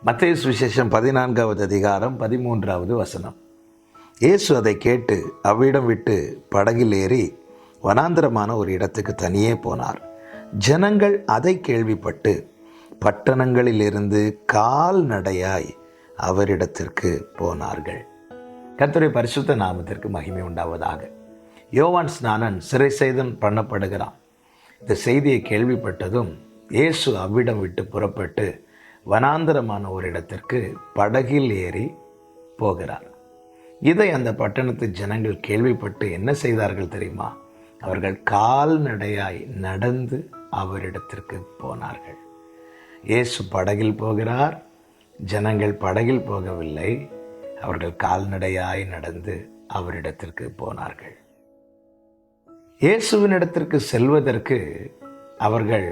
மத்தேயு சுவிசேஷம் 14வது அதிகாரம் 13வது வசனம். இயேசு அதை கேட்டு அவ்விடம் விட்டு படகில் ஏறி வனாந்தரமான ஒரு இடத்துக்கு தனியே போனார். ஜனங்கள் அதை கேள்விப்பட்டு பட்டணங்களிலிருந்து கால்நடையாய் அவரிடத்திற்கு போனார்கள். கர்த்தருடைய பரிசுத்த நாமத்திற்கு மகிமை உண்டாவதாக. யோவான் ஸ்நானன் சிறை சேதம் பண்ணப்படுகிறான். இந்த செய்தியை கேள்விப்பட்டதும் இயேசு அவ்விடம் விட்டு புறப்பட்டு வனாந்தரமான ஒரு இடத்திற்கு படகில் ஏறி போகிறார். இதை அந்த பட்டணத்து ஜனங்கள் கேள்விப்பட்டு என்ன செய்தார்கள் தெரியுமா? அவர்கள் கால்நடையாய் நடந்து அவரிடத்திற்கு போனார்கள். இயேசு படகில் போகிறார், ஜனங்கள் படகில் போகவில்லை, அவர்கள் கால்நடையாய் நடந்து அவரிடத்திற்கு போனார்கள். இயேசுவினிடத்திற்கு செல்வதற்கு அவர்கள்